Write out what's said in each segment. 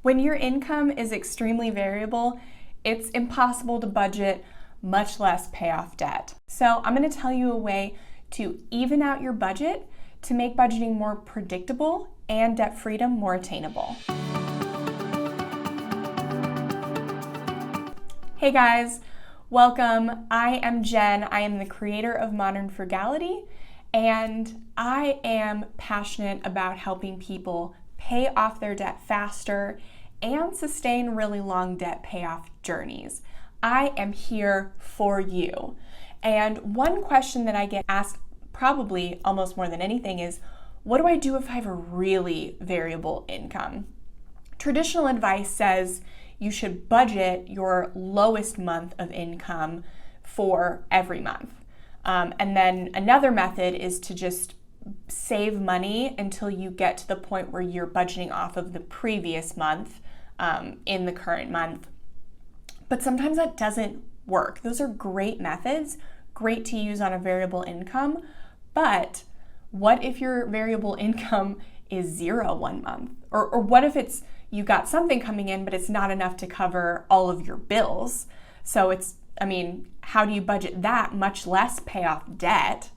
When your income is extremely variable, it's impossible to budget, much less pay off debt. So I'm going to tell you a way to even out your budget to make budgeting more predictable and debt freedom more attainable. Hey guys, welcome. I am Jen. I am the creator of Modern Frugality, and I am passionate about helping people pay off their debt faster and sustain really long debt payoff journeys. I am here for you. And one question that I get asked probably almost more than anything is, what do I do if I have a really variable income? Traditional advice says you should budget your lowest month of income for every month. And then another method is to just save money until you get to the point where you're budgeting off of the previous month in the current month. But sometimes that doesn't work. Those are great methods, great to use on a variable income. But what if your variable income is zero one month? Or what if it's you got something coming in, but it's not enough to cover all of your bills? So how do you budget that, much less pay off debt?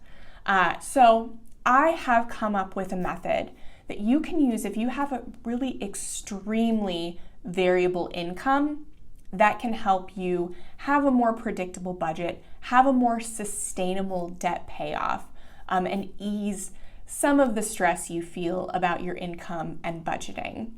So I have come up with a method that you can use if you have a really extremely variable income that can help you have a more predictable budget, have a more sustainable debt payoff, and ease some of the stress you feel about your income and budgeting.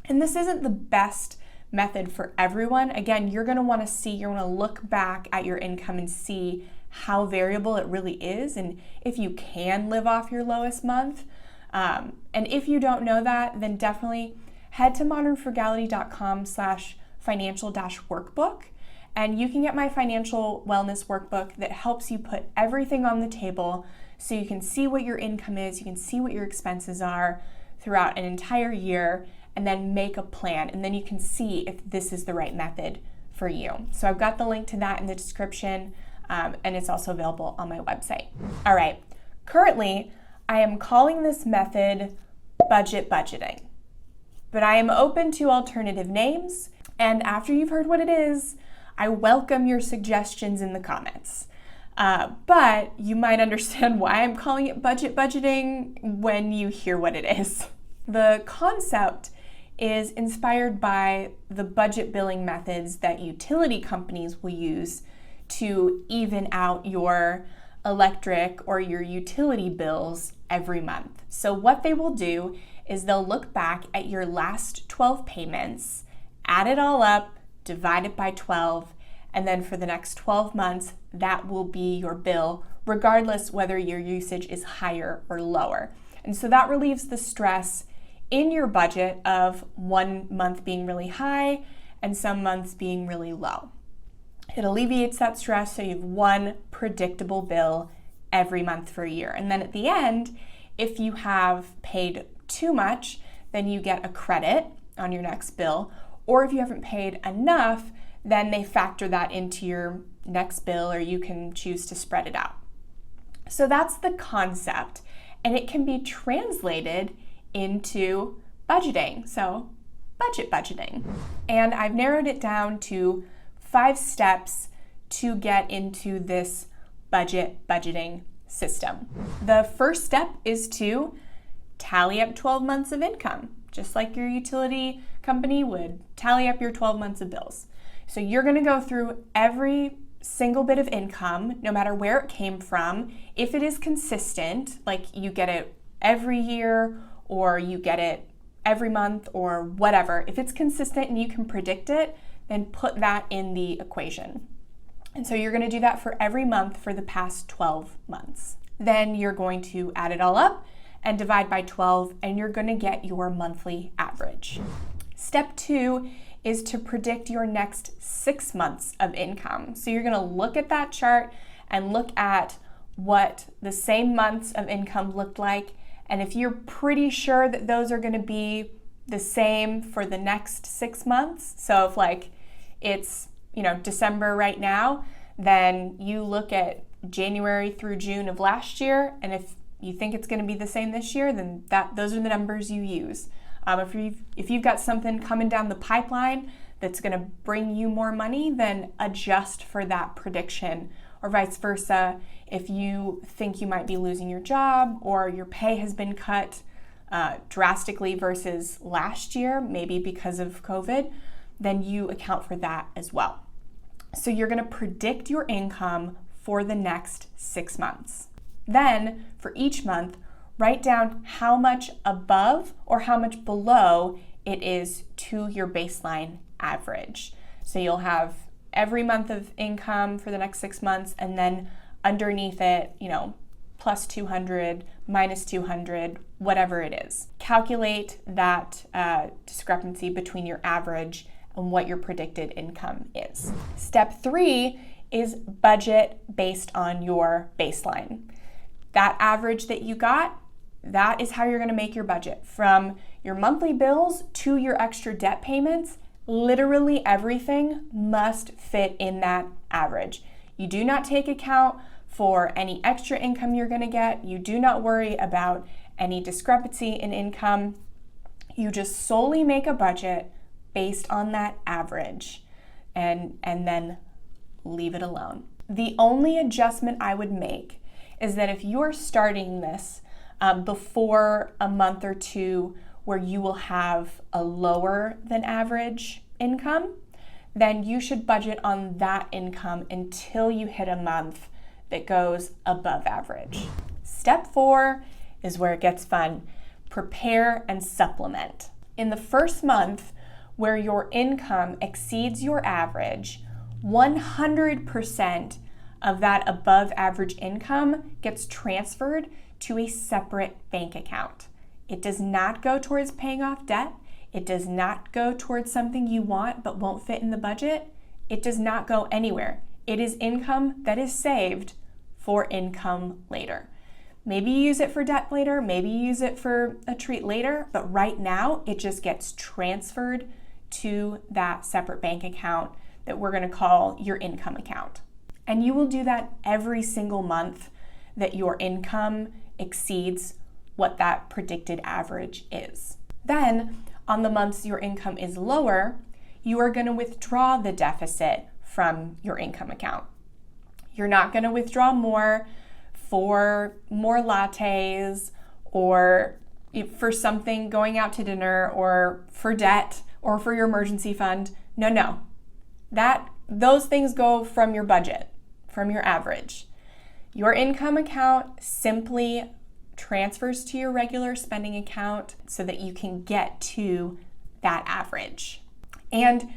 And this isn't the best method for everyone. Again, you're going to want to look back at your income and see how variable it really is, and if you can live off your lowest month. And if you don't know that, then definitely head to modernfrugality.com/financial-workbook, and you can get my financial wellness workbook that helps you put everything on the table so you can see what your income is, you can see what your expenses are throughout an entire year, and then make a plan, and then you can see if this is the right method for you. So I've got the link to that in the description, and it's also available on my website. All right, currently I am calling this method budget budgeting, but I am open to alternative names, and after you've heard what it is, I welcome your suggestions in the comments. But you might understand why I'm calling it budget budgeting when you hear what it is. The concept is inspired by the budget billing methods that utility companies will use to even out your electric or your utility bills every month. So what they will do is they'll look back at your last 12 payments, add it all up, divide it by 12, and then for the next 12 months, that will be your bill, regardless whether your usage is higher or lower. And so that relieves the stress in your budget of one month being really high and some months being really low. It alleviates that stress so you have one predictable bill every month for a year. And then at the end, if you have paid too much, then you get a credit on your next bill. Or if you haven't paid enough, then they factor that into your next bill, or you can choose to spread it out. So that's the concept, and it can be translated into budgeting. So budget budgeting. And I've narrowed it down to 5 steps to get into this budget budgeting system. The first step is to tally up 12 months of income, just like your utility company would tally up your 12 months of bills. So you're going to go through every single bit of income, no matter where it came from. If it is consistent, like you get it every year or you get it every month or whatever, if it's consistent and you can predict it, then put that in the equation. And so you're going to do that for every month for the past 12 months. Then you're going to add it all up and divide by 12, and you're going to get your monthly average. Step 2 is to predict your next 6 months of income. So you're going to look at that chart and look at what the same months of income looked like. And if you're pretty sure that those are going to be the same for the next 6 months, so if it's December right now, then you look at January through June of last year, and if you think it's going to be the same this year, then those are the numbers you use. If you've got something coming down the pipeline that's going to bring you more money, then adjust for that prediction, or vice versa. If you think you might be losing your job or your pay has been cut drastically versus last year, maybe because of COVID, then you account for that as well. So you're going to predict your income for the next 6 months. Then for each month, write down how much above or how much below it is to your baseline average. So you'll have every month of income for the next 6 months, and then underneath it, plus 200, minus 200, whatever it is. Calculate that discrepancy between your average and what your predicted income is. Step 3 is budget based on your baseline. That average that you got, that is how you're going to make your budget. From your monthly bills to your extra debt payments, literally everything must fit in that average. You do not take account for any extra income you're going to get. You do not worry about any discrepancy in income. You just solely make a budget based on that average and then leave it alone. The only adjustment I would make is that if you're starting this before a month or two where you will have a lower than average income, then you should budget on that income until you hit a month that goes above average. Step 4 is where it gets fun. Prepare and supplement. In the first month where your income exceeds your average, 100% of that above average income gets transferred to a separate bank account. It does not go towards paying off debt. It does not go towards something you want but won't fit in the budget. It does not go anywhere. It is income that is saved for income later. Maybe you use it for debt later, maybe you use it for a treat later, but right now it just gets transferred to that separate bank account that we're going to call your income account. And you will do that every single month that your income exceeds what that predicted average is. Then, on the months your income is lower, you are going to withdraw the deficit from your income account. You're not going to withdraw more for more lattes or for something going out to dinner or for debt or for your emergency fund. No. Those things go from your budget, from your average. Your income account simply transfers to your regular spending account so that you can get to that average. And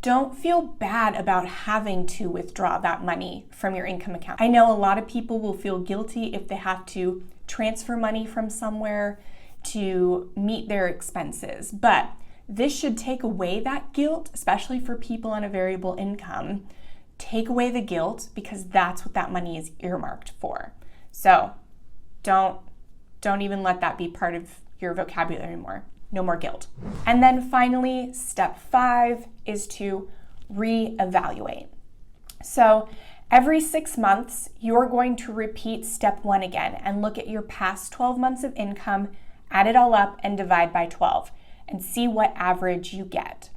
don't feel bad about having to withdraw that money from your income account. I know a lot of people will feel guilty if they have to transfer money from somewhere to meet their expenses, but this should take away that guilt, especially for people on a variable income. Take away the guilt because that's what that money is earmarked for. So don't even let that be part of your vocabulary anymore. No more guilt. And then finally, step 5 is to reevaluate. So every 6 months, you're going to repeat step 1 again and look at your past 12 months of income, add it all up and divide by 12 and see what average you get.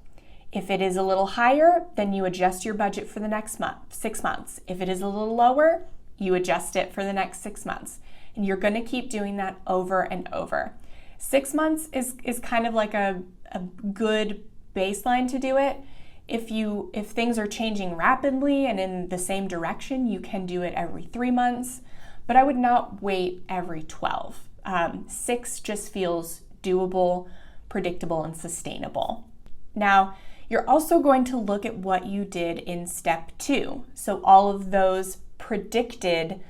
If it is a little higher, then you adjust your budget for the next 6 months. If it is a little lower, you adjust it for the next 6 months. And you're going to keep doing that over and over. 6 months is kind of like a good baseline to do it. If things are changing rapidly and in the same direction, you can do it every 3 months, but I would not wait every 12. 6 just feels doable, predictable, and sustainable. Now, you're also going to look at what you did in step 2. So all of those predicted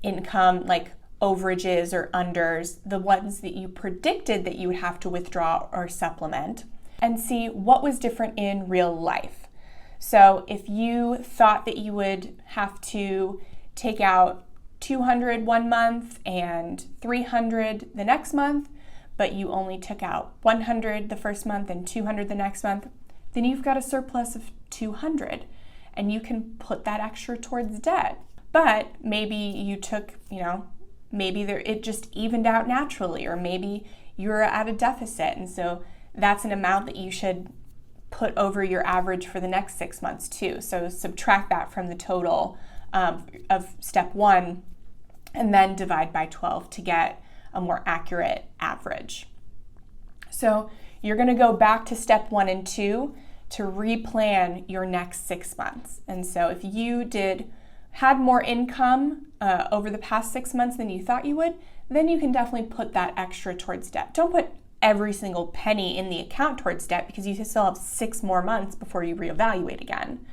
income, like overages or unders, the ones that you predicted that you would have to withdraw or supplement, and see what was different in real life. So if you thought that you would have to take out 200 one month and 300 the next month, but you only took out 100 the first month and 200 the next month, then you've got a surplus of 200 and you can put that extra towards debt. But maybe you took, maybe it just evened out naturally, or maybe you're at a deficit. And so that's an amount that you should put over your average for the next 6 months too. So subtract that from the total of step 1 and then divide by 12 to get a more accurate average. So you're going to go back to step 1 and 2 to replan your next 6 months. And so if you had more income over the past 6 months than you thought you would, then you can definitely put that extra towards debt. Don't put every single penny in the account towards debt because you still have 6 more months before you reevaluate again.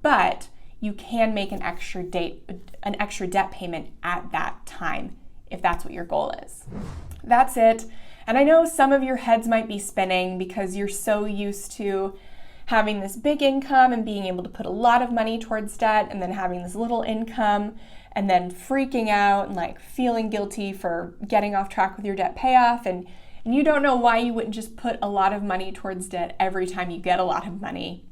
But you can make an extra debt payment at that time if that's what your goal is. That's it. And I know some of your heads might be spinning because you're so used to having this big income and being able to put a lot of money towards debt, and then having this little income and then freaking out and like feeling guilty for getting off track with your debt payoff. And you don't know why you wouldn't just put a lot of money towards debt every time you get a lot of money.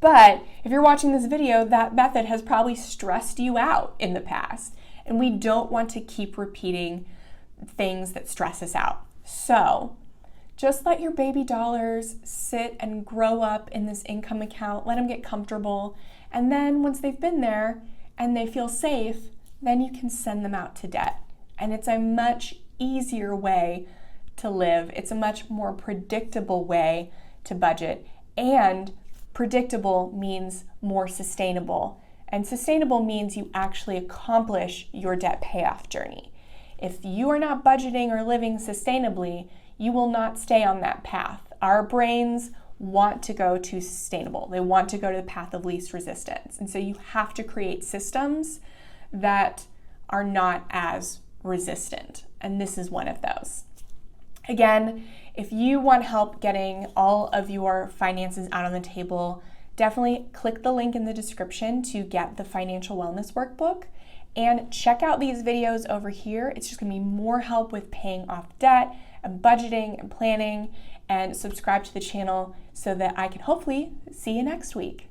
But if you're watching this video, that method has probably stressed you out in the past. And we don't want to keep repeating things that stress us out. So just let your baby dollars sit and grow up in this income account. Let them get comfortable. And then once they've been there and they feel safe, then you can send them out to debt. And it's a much easier way to live. It's a much more predictable way to budget. And predictable means more sustainable. And sustainable means you actually accomplish your debt payoff journey. If you are not budgeting or living sustainably, you will not stay on that path. Our brains want to go to sustainable. They want to go to the path of least resistance. And so you have to create systems that are not as resistant. And this is one of those. Again, if you want help getting all of your finances out on the table, definitely click the link in the description to get the financial wellness workbook and check out these videos over here. It's just gonna be more help with paying off debt and budgeting and planning, and subscribe to the channel so that I can hopefully see you next week.